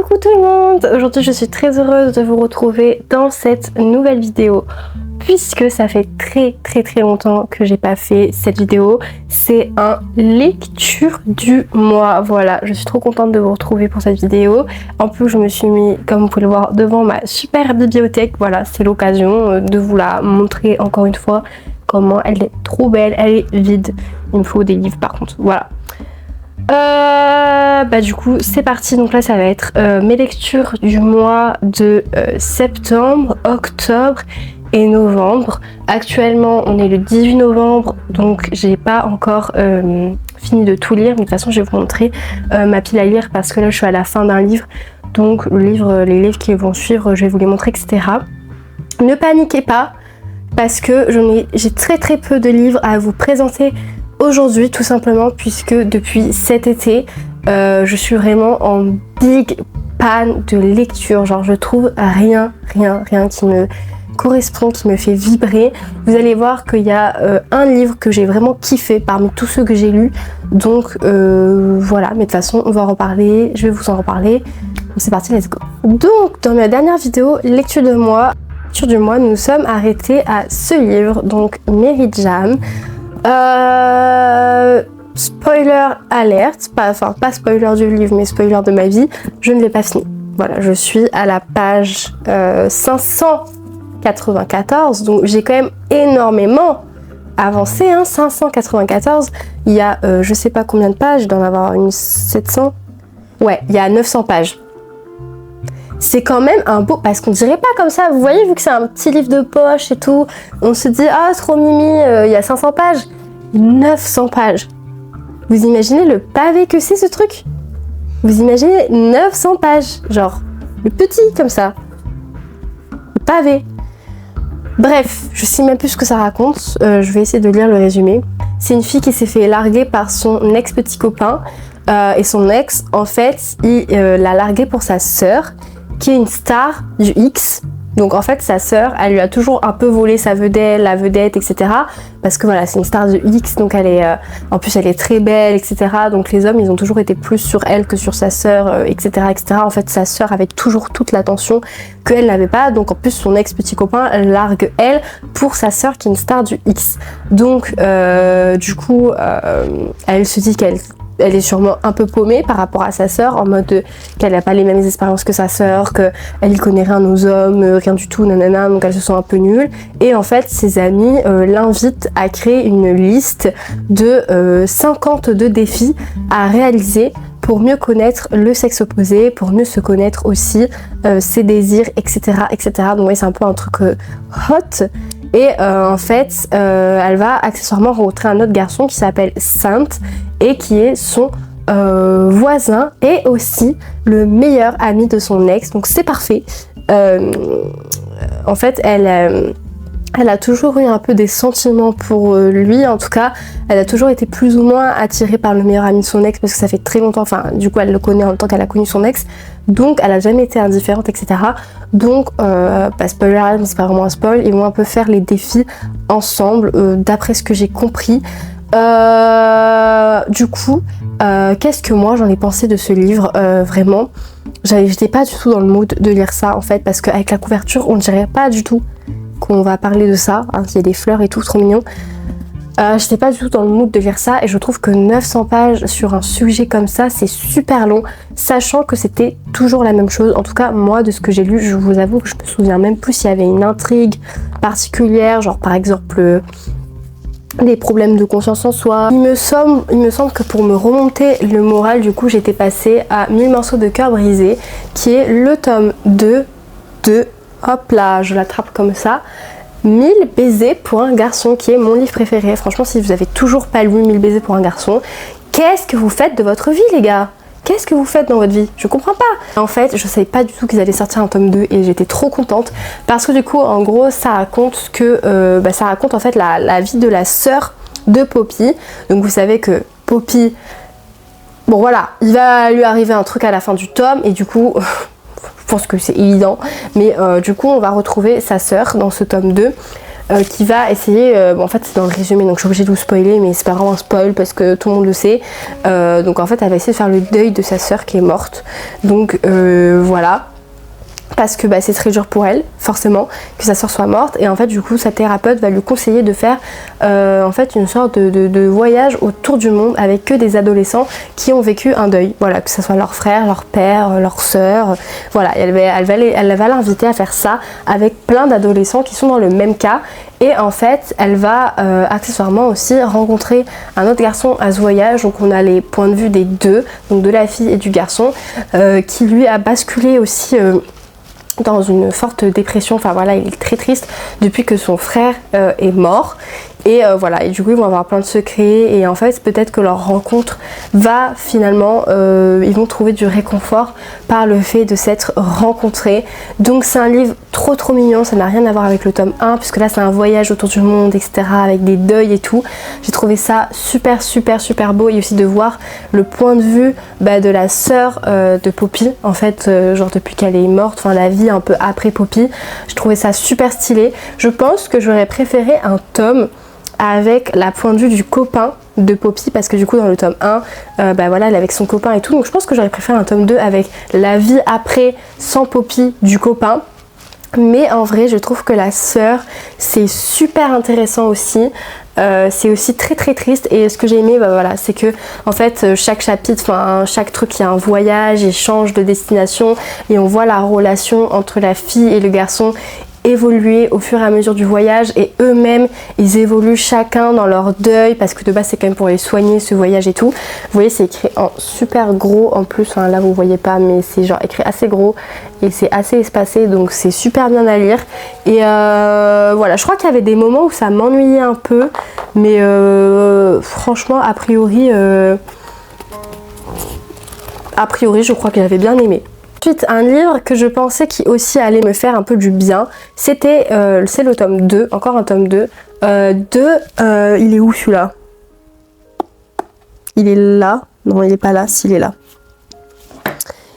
Coucou tout le monde! Aujourd'hui je suis très heureuse de vous retrouver dans cette nouvelle vidéo puisque ça fait très longtemps que j'ai pas fait cette vidéo. C'est un lecture du mois. Voilà, je suis trop contente de vous retrouver pour cette vidéo. En plus je me suis mis, comme vous pouvez le voir, devant ma super bibliothèque. Voilà, c'est l'occasion de vous la montrer encore une fois comment elle est trop belle. Elle est vide. Il me faut des livres par contre. Voilà. Du coup c'est parti, donc là ça va être mes lectures du mois de septembre, octobre et novembre. Actuellement on est le 18 novembre donc j'ai pas encore fini de tout lire, mais de toute façon je vais vous montrer ma pile à lire parce que là je suis à la fin d'un livre, donc les livres qui vont suivre je vais vous les montrer, etc. Ne paniquez pas parce que j'ai très peu de livres à vous présenter aujourd'hui, tout simplement puisque depuis cet été je suis vraiment en big panne de lecture. Genre je trouve rien qui me correspond, qui me fait vibrer. Vous allez voir qu'il y a un livre que j'ai vraiment kiffé parmi tous ceux que j'ai lus, donc voilà, mais de toute façon on va en reparler, je vais vous en reparler. Donc c'est parti, let's go. Donc dans ma dernière vidéo lecture du mois, nous sommes arrêtés à ce livre, donc Mary Jam. Spoiler alerte, pas spoiler du livre mais spoiler de ma vie, je ne l'ai pas fini. Voilà, je suis à la page 594, donc j'ai quand même énormément avancé, hein, 594, il y a je sais pas combien de pages, il doit en avoir une 700, ouais, il y a 900 pages. C'est quand même un beau, parce qu'on dirait pas comme ça, vous voyez, vu que c'est un petit livre de poche et tout, on se dit ah trop mimi, il y a 500 pages, 900 pages. Vous imaginez le pavé que c'est ce truc? Vous imaginez 900 pages, genre le petit comme ça, le pavé. Bref, je sais même plus ce que ça raconte, je vais essayer de lire le résumé. C'est une fille qui s'est fait larguer par son ex-petit copain, et son ex, en fait, il l'a largué pour sa sœur, qui est une star du X. Donc en fait sa sœur, elle lui a toujours un peu volé sa vedette, la vedette, etc. Parce que voilà, c'est une star de X, donc elle est, en plus elle est très belle, etc. Donc les hommes, ils ont toujours été plus sur elle que sur sa sœur, etc., etc. En fait, sa sœur avait toujours toute l'attention qu'elle n'avait pas. Donc en plus son ex petit copain largue elle pour sa sœur qui est une star du X. Donc du coup, elle se dit qu'elle est sûrement un peu paumée par rapport à sa sœur, en mode qu'elle n'a pas les mêmes expériences que sa sœur, qu'elle y connaît rien aux hommes, rien du tout, nanana, donc elle se sent un peu nulle. Et en fait, ses amis l'invitent à créer une liste de 52 défis à réaliser pour mieux connaître le sexe opposé, pour mieux se connaître aussi ses désirs, etc., etc. Donc ouais, c'est un peu un truc hot. Et en fait, elle va accessoirement rencontrer un autre garçon qui s'appelle Sainte et qui est son voisin et aussi le meilleur ami de son ex. Donc c'est parfait. En fait, elle a toujours eu un peu des sentiments pour lui. En tout cas, elle a toujours été plus ou moins attirée par le meilleur ami de son ex parce que ça fait très longtemps. Enfin, du coup, elle le connaît en même temps qu'elle a connu son ex. Donc, elle a jamais été indifférente, etc. Donc, pas spoiler, mais c'est pas vraiment un spoil. Ils vont un peu faire les défis ensemble, d'après ce que j'ai compris. Du coup, qu'est-ce que moi j'en ai pensé de ce livre? Vraiment, j'étais pas du tout dans le mood de lire ça en fait, parce qu'avec la couverture, on dirait pas du tout qu'on va parler de ça, hein, il y a des fleurs et tout, trop mignon. J'étais pas du tout dans le mood de lire ça et je trouve que 900 pages sur un sujet comme ça, c'est super long, sachant que c'était toujours la même chose. En tout cas, moi, de ce que j'ai lu, je vous avoue que je me souviens même plus s'il y avait une intrigue particulière, genre par exemple des problèmes de confiance en soi. Il me semble que pour me remonter le moral, du coup, j'étais passée à 1000 morceaux de cœur brisé, qui est le tome 2 de, hop là, je l'attrape comme ça, 1000 baisers pour un garçon, qui est mon livre préféré. Franchement, si vous avez toujours pas lu 1000 baisers pour un garçon, qu'est-ce que vous faites de votre vie, les gars? Qu'est-ce que vous faites dans votre vie? Je comprends pas. En fait, je savais pas du tout qu'ils allaient sortir un tome 2 et j'étais trop contente parce que du coup, en gros, ça raconte en fait la vie de la sœur de Poppy. Donc vous savez que Poppy, bon voilà, il va lui arriver un truc à la fin du tome et du coup, je pense que c'est évident, mais du coup, on va retrouver sa sœur dans ce tome 2. qui va essayer, en fait c'est dans le résumé donc je suis obligée de vous spoiler, mais c'est pas vraiment un spoil parce que tout le monde le sait. Donc en fait elle va essayer de faire le deuil de sa sœur qui est morte, donc voilà, parce que c'est très dur pour elle, forcément, que sa sœur soit morte. Et en fait, du coup, sa thérapeute va lui conseiller de faire en fait une sorte de voyage autour du monde avec que des adolescents qui ont vécu un deuil. Voilà, que ce soit leur frère, leur père, leur sœur. Voilà, elle va l'inviter à faire ça avec plein d'adolescents qui sont dans le même cas. Et en fait, elle va accessoirement aussi rencontrer un autre garçon à ce voyage. Donc on a les points de vue des deux, donc de la fille et du garçon, qui lui a basculé aussi dans une forte dépression. Enfin voilà, il est très triste depuis que son frère est mort. Et voilà, et du coup ils vont avoir plein de secrets et en fait peut-être que leur rencontre va finalement, ils vont trouver du réconfort par le fait de s'être rencontrés. Donc c'est un livre trop mignon, ça n'a rien à voir avec le tome 1 puisque là c'est un voyage autour du monde, etc., avec des deuils et tout. J'ai trouvé ça super beau, et aussi de voir le point de vue de la sœur de Poppy, en fait, genre depuis qu'elle est morte, enfin la vie un peu après Poppy. J'ai trouvé ça super stylé. Je pense que j'aurais préféré un tome avec la point de vue du copain de Poppy, parce que du coup dans le tome 1 voilà, elle est avec son copain et tout, donc je pense que j'aurais préféré un tome 2 avec la vie après sans Poppy du copain. Mais en vrai je trouve que la sœur c'est super intéressant aussi. C'est aussi très triste, et ce que j'ai aimé voilà, c'est que en fait chaque chapitre, enfin chaque truc, il y a un voyage, il change de destination et on voit la relation entre la fille et le garçon évoluer au fur et à mesure du voyage, et eux-mêmes ils évoluent chacun dans leur deuil, parce que de base c'est quand même pour les soigner ce voyage et tout. Vous voyez, c'est écrit en super gros en plus, enfin, là vous voyez pas, mais c'est genre écrit assez gros et c'est assez espacé, donc c'est super bien à lire. Et voilà, je crois qu'il y avait des moments où ça m'ennuyait un peu, mais franchement a priori je crois que j'avais bien aimé. Ensuite, un livre que je pensais qui aussi allait me faire un peu du bien, c'est le tome 2, encore un tome 2. Il est où celui-là? Il est là. Non, il est pas là, s'il est là.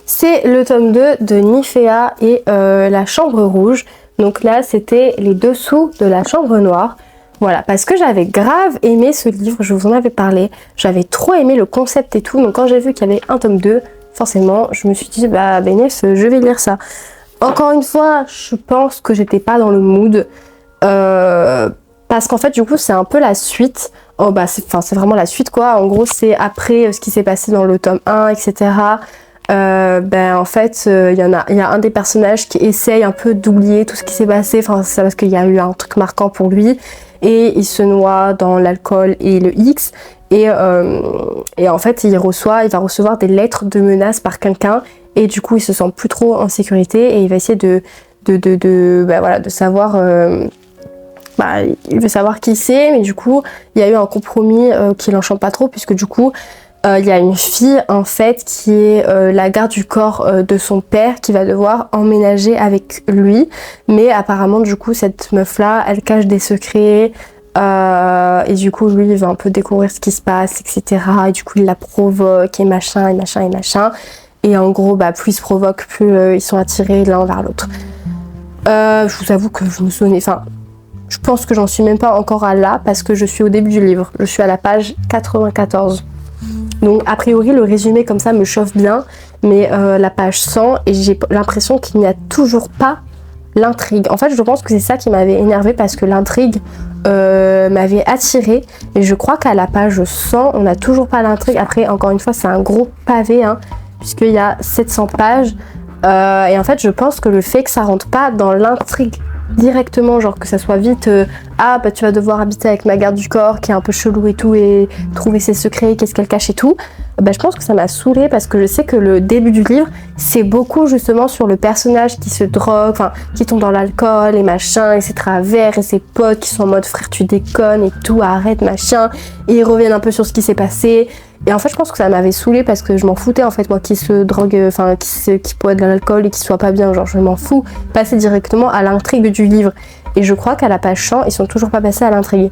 C'est le tome 2 de Nymphéa et la Chambre Rouge. Donc là, c'était les dessous de la Chambre Noire. Voilà, parce que j'avais grave aimé ce livre, je vous en avais parlé. J'avais trop aimé le concept et tout, donc quand j'ai vu qu'il y avait un tome 2, forcément, je me suis dit, Bénéf, je vais lire ça. Encore une fois, je pense que j'étais pas dans le mood. Parce qu'en fait, du coup, c'est un peu la suite. C'est vraiment la suite, quoi. En gros, c'est après ce qui s'est passé dans le tome 1, etc. En fait, il y a un des personnages qui essaye un peu d'oublier tout ce qui s'est passé. Enfin, c'est parce qu'il y a eu un truc marquant pour lui. Et il se noie dans l'alcool et le X. Et en fait, il va recevoir des lettres de menaces par quelqu'un, et du coup, il se sent plus trop en sécurité, et il va essayer de savoir. Il veut savoir qui c'est, mais du coup, il y a eu un compromis qui l'enchante pas trop, puisque du coup, il y a une fille en fait qui est la garde du corps de son père, qui va devoir emménager avec lui, mais apparemment, du coup, cette meuf-là, elle cache des secrets. Et du coup lui il va un peu découvrir ce qui se passe, etc. Et du coup il la provoque et machin. Et en gros plus il se provoque, plus ils sont attirés l'un vers l'autre. Je vous avoue que je me souviens, je pense que j'en suis même pas encore à là, parce que je suis au début du livre, je suis à la page 94. Donc a priori le résumé comme ça me chauffe bien, mais la page 100, et j'ai l'impression qu'il n'y a toujours pas l'intrigue. En fait je pense que c'est ça qui m'avait énervée, parce que l'intrigue m'avait attirée, et je crois qu'à la page 100 on n'a toujours pas l'intrigue. Après encore une fois c'est un gros pavé, puisqu'il y a 700 pages, et en fait je pense que le fait que ça rentre pas dans l'intrigue directement, genre que ça soit vite tu vas devoir habiter avec ma garde du corps qui est un peu chelou et tout, et trouver ses secrets, qu'est-ce qu'elle cache et tout, je pense que ça m'a saoulée, parce que je sais que le début du livre c'est beaucoup justement sur le personnage qui se drogue, qui tombe dans l'alcool et machin, et ses travers, et ses potes qui sont en mode frère tu déconnes et tout, arrête machin, et ils reviennent un peu sur ce qui s'est passé. Et en fait je pense que ça m'avait saoulée, parce que je m'en foutais en fait, moi qui se drogue, qui boit de l'alcool et qui soit pas bien, genre je m'en fous, passer directement à l'intrigue du livre. Et je crois qu'à la page 100 ils sont toujours pas passés à l'intrigue.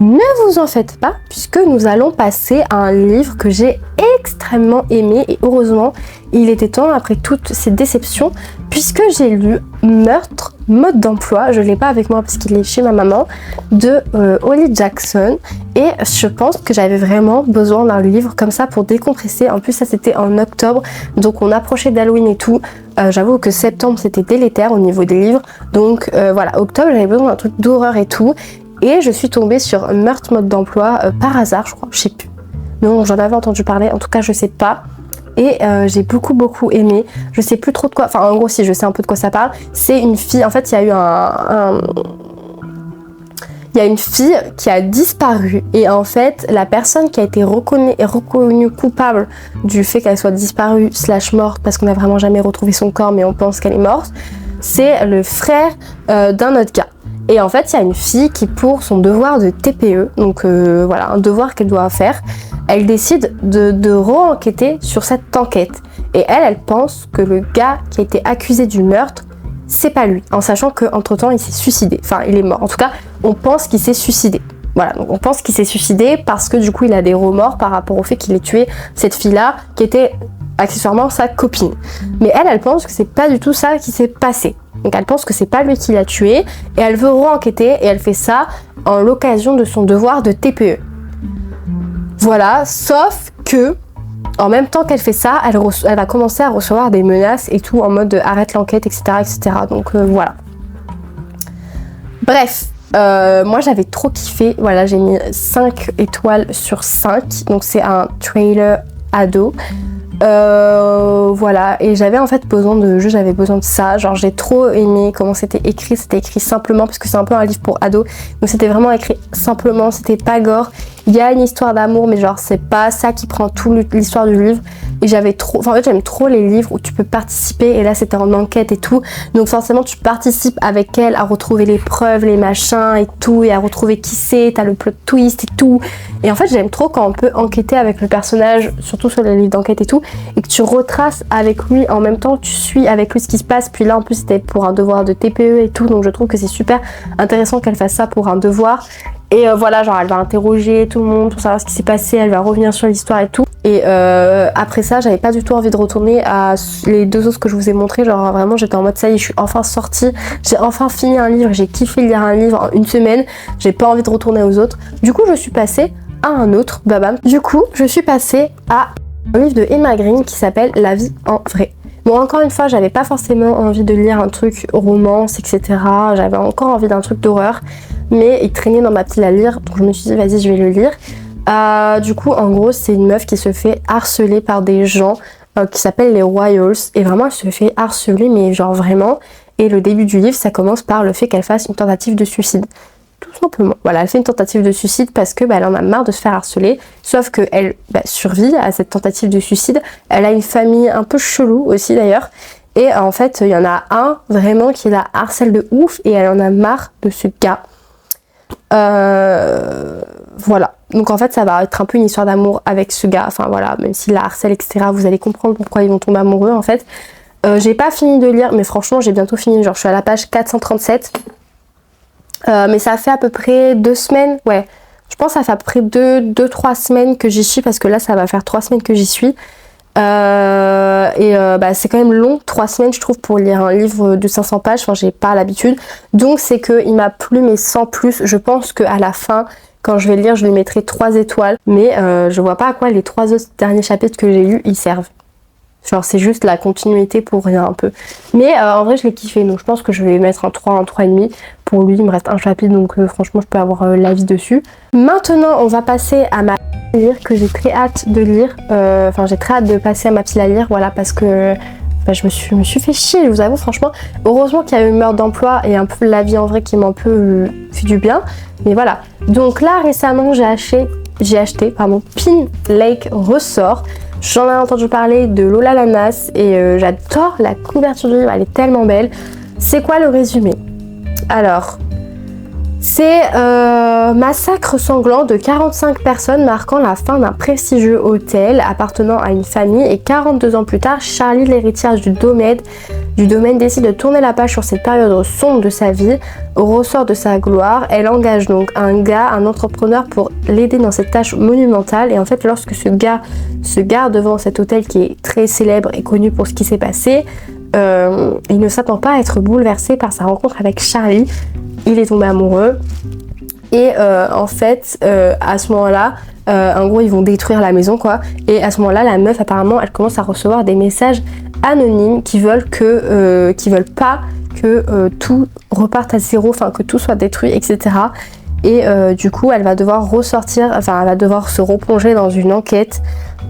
Ne vous en faites pas, puisque nous allons passer à un livre que j'ai extrêmement aimé, et heureusement, il était temps après toutes ces déceptions, puisque j'ai lu Meurtre, mode d'emploi, je ne l'ai pas avec moi parce qu'il est chez ma maman, de Holly Jackson, et je pense que j'avais vraiment besoin d'un livre comme ça pour décompresser. En plus ça c'était en octobre, donc on approchait d'Halloween et tout. J'avoue que septembre c'était délétère au niveau des livres, donc voilà, octobre j'avais besoin d'un truc d'horreur et tout. Et je suis tombée sur Meurtre mode d'emploi par hasard, je crois, je sais plus. Non, j'en avais entendu parler, en tout cas je sais pas. Et j'ai beaucoup aimé. Je sais plus trop de quoi, enfin en gros si je sais un peu de quoi ça parle. C'est une fille, en fait il y a eu il y a une fille qui a disparu et en fait la personne qui a été reconnue coupable du fait qu'elle soit disparue / morte, parce qu'on n'a vraiment jamais retrouvé son corps mais on pense qu'elle est morte, c'est le frère d'un autre gars. Et en fait, il y a une fille qui, pour son devoir de TPE, donc voilà, un devoir qu'elle doit faire, elle décide de re-enquêter sur cette enquête. Et elle pense que le gars qui a été accusé du meurtre, c'est pas lui, en sachant qu'entre-temps, il s'est suicidé. Enfin, il est mort. En tout cas, on pense qu'il s'est suicidé. Voilà, donc on pense qu'il s'est suicidé parce que du coup, il a des remords par rapport au fait qu'il ait tué cette fille-là, qui était accessoirement sa copine. Mais elle pense que c'est pas du tout ça qui s'est passé. Donc elle pense que c'est pas lui qui l'a tué et elle veut re-enquêter et elle fait ça en l'occasion de son devoir de TPE. Voilà, sauf que en même temps qu'elle fait ça, elle va commencer à recevoir des menaces et tout en mode de arrête l'enquête, etc. Donc voilà. Bref, moi j'avais trop kiffé, voilà, j'ai mis 5 étoiles sur 5, donc c'est un trailer ado. Voilà, et j'avais en fait besoin de jeu, j'avais besoin de ça, genre j'ai trop aimé comment c'était écrit simplement parce que c'est un peu un livre pour ados, donc c'était vraiment écrit simplement, c'était pas gore, il y a une histoire d'amour mais genre c'est pas ça qui prend tout l'histoire du livre, et j'avais trop, enfin en fait j'aime trop les livres où tu peux participer, et là c'était en enquête et tout, donc forcément tu participes avec elle à retrouver les preuves, les machins et tout, et à retrouver qui c'est, t'as le plot twist et tout, et en fait j'aime trop quand on peut enquêter avec le personnage, surtout sur les livres d'enquête et tout, et que tu retraces avec lui en même temps, tu suis avec lui ce qui se passe. Puis là en plus c'était pour un devoir de TPE et tout, donc je trouve que c'est super intéressant qu'elle fasse ça pour un devoir. Et voilà, genre elle va interroger tout le monde pour savoir ce qui s'est passé, elle va revenir sur l'histoire et tout. Et après ça, j'avais pas du tout envie de retourner à les 2 autres que je vous ai montré. Genre vraiment j'étais en mode ça y est, je suis enfin sortie, j'ai enfin fini un livre, j'ai kiffé lire un livre en une semaine, j'ai pas envie de retourner aux autres. Du coup je suis passée à un autre, babam. Du coup je suis passée à un livre de Emma Green qui s'appelle La vie en vrai. Bon, encore une fois, j'avais pas forcément envie de lire un truc romance, etc. J'avais encore envie d'un truc d'horreur, mais il traînait dans ma pile à lire, donc je me suis dit vas-y, je vais le lire. Du coup, en gros, c'est une meuf qui se fait harceler par des gens qui s'appellent les Royals, et vraiment, elle se fait harceler, mais genre vraiment. Et le début du livre, ça commence par le fait qu'elle fasse une tentative de suicide. Tout simplement. Voilà, elle fait une tentative de suicide parce que elle en a marre de se faire harceler. Sauf qu'elle survit à cette tentative de suicide. Elle a une famille un peu chelou aussi d'ailleurs. Et en fait, il y en a un vraiment qui la harcèle de ouf et elle en a marre de ce gars. Voilà. Donc en fait, ça va être un peu une histoire d'amour avec ce gars. Enfin voilà, même s'il la harcèle, etc. Vous allez comprendre pourquoi ils vont tomber amoureux en fait. J'ai pas fini de lire, mais franchement, j'ai bientôt fini. Genre, je suis à la page 437. Mais ça fait à peu près 2 semaines, ouais, je pense que ça fait à peu près 2-3 semaines que j'y suis, parce que là ça va faire 3 semaines que j'y suis, c'est quand même long, 3 semaines je trouve pour lire un livre de 500 pages, enfin j'ai pas l'habitude, donc c'est que il m'a plu mais sans plus. Je pense qu'à la fin, quand je vais le lire, je lui mettrai 3 étoiles, mais je vois pas à quoi les 3 autres derniers chapitres que j'ai lus ils servent. Genre c'est juste la continuité pour rien un peu. Mais en vrai je l'ai kiffé, donc je pense que je vais mettre un 3, un 3,5. Pour lui il me reste un chapitre, donc franchement je peux avoir l'avis dessus. Maintenant on va passer à ma pile à lire que j'ai très hâte de lire. Enfin j'ai très hâte de passer à ma pile à lire, voilà, parce que je me suis fait chier, je vous avoue franchement. Heureusement qu'il y a eu Meurtre d'emploi et un peu La vie en vrai qui m'a un peu fait du bien. Mais voilà. Donc là récemment j'ai acheté Pin Lake ressort. J'en ai entendu parler de Lola Lanas et j'adore la couverture du livre, elle est tellement belle. C'est quoi le résumé? Alors, c'est massacre sanglant de 45 personnes marquant la fin d'un prestigieux hôtel appartenant à une famille, et 42 ans plus tard, Charlie, l'héritière du Domed, du domaine décide de tourner la page sur cette période sombre de sa vie, ressort de sa gloire. Elle engage donc un gars, un entrepreneur pour l'aider dans cette tâche monumentale. Et en fait, lorsque ce gars se gare devant cet hôtel qui est très célèbre et connu pour ce qui s'est passé, il ne s'attend pas à être bouleversé par sa rencontre avec Charlie. Il est tombé amoureux. Et en fait, à ce moment-là, en gros, ils vont détruire la maison, quoi. Et à ce moment-là, la meuf, apparemment, elle commence à recevoir des messages anonymes qui veulent pas que tout reparte à zéro, enfin que tout soit détruit, etc. Et du coup, elle va devoir se replonger dans une enquête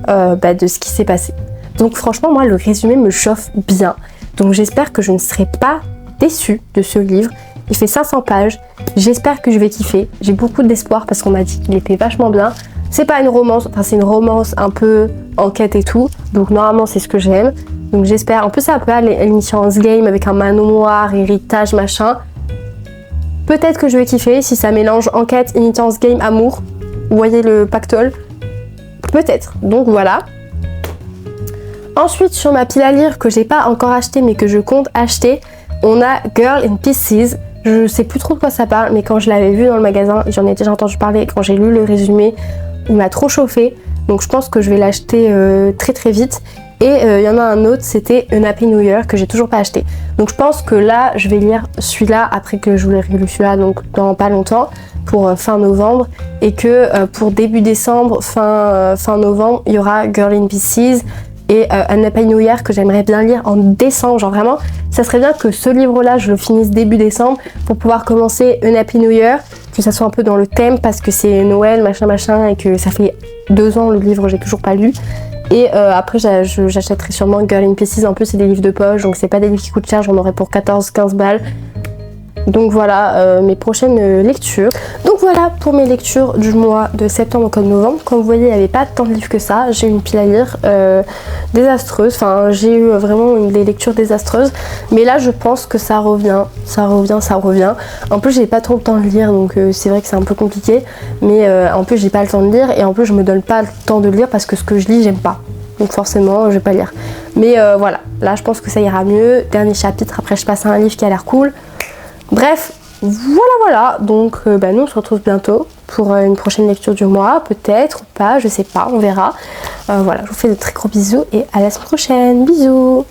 de ce qui s'est passé. Donc franchement, moi, le résumé me chauffe bien. Donc j'espère que je ne serai pas déçue de ce livre. Il fait 500 pages, j'espère que je vais kiffer. J'ai beaucoup d'espoir parce qu'on m'a dit qu'il était vachement bien. C'est pas une romance, enfin c'est une romance un peu enquête et tout. Donc normalement c'est ce que j'aime. Donc j'espère, en plus c'est un peu à l'Initiance Game avec un manoir, héritage, machin. Peut-être que je vais kiffer si ça mélange enquête, Initiance Game, amour. Vous voyez le pactole? Peut-être, donc voilà. Ensuite sur ma pile à lire que j'ai pas encore acheté mais que je compte acheter, on a Girl in Pieces. Je sais plus trop de quoi ça parle, mais quand je l'avais vu dans le magasin, j'en ai déjà entendu parler. Quand j'ai lu le résumé, il m'a trop chauffé. Donc je pense que je vais l'acheter très très vite. Et il y en a un autre, c'était Un Happy New Year, que j'ai toujours pas acheté. Donc je pense que là, je vais lire celui-là après que je vous l'ai lu celui-là, donc dans pas longtemps, pour fin novembre. Et que pour début décembre, fin novembre, il y aura Girl in Pieces. Et Un Happy New Year que j'aimerais bien lire en décembre, genre vraiment, ça serait bien que ce livre-là, je le finisse début décembre pour pouvoir commencer Un Happy New Year, que ça soit un peu dans le thème parce que c'est Noël, machin, et que ça fait 2 ans le livre, j'ai toujours pas lu. Et après, j'achèterai sûrement Girl in Pieces, en plus c'est des livres de poche, donc c'est pas des livres qui coûtent cher, j'en aurai pour 14-15 balles. Donc voilà mes prochaines lectures. Donc voilà pour mes lectures du mois de septembre, octobre, novembre. Comme vous voyez, il n'y avait pas tant de livres que ça. J'ai une pile à lire désastreuse. Enfin, j'ai eu vraiment des lectures désastreuses. Mais là, je pense que ça revient. Ça revient. En plus, j'ai pas trop le temps de lire, donc c'est vrai que c'est un peu compliqué. Mais en plus, j'ai pas le temps de lire. Et en plus, je me donne pas le temps de lire parce que ce que je lis, j'aime pas. Donc forcément, je vais pas lire. Mais voilà, là, je pense que ça ira mieux. Dernier chapitre, après, je passe à un livre qui a l'air cool. Bref, voilà. Donc nous on se retrouve bientôt pour une prochaine lecture du mois, peut-être ou pas, je sais pas, on verra. Voilà, je vous fais de très gros bisous et à la semaine prochaine. Bisous.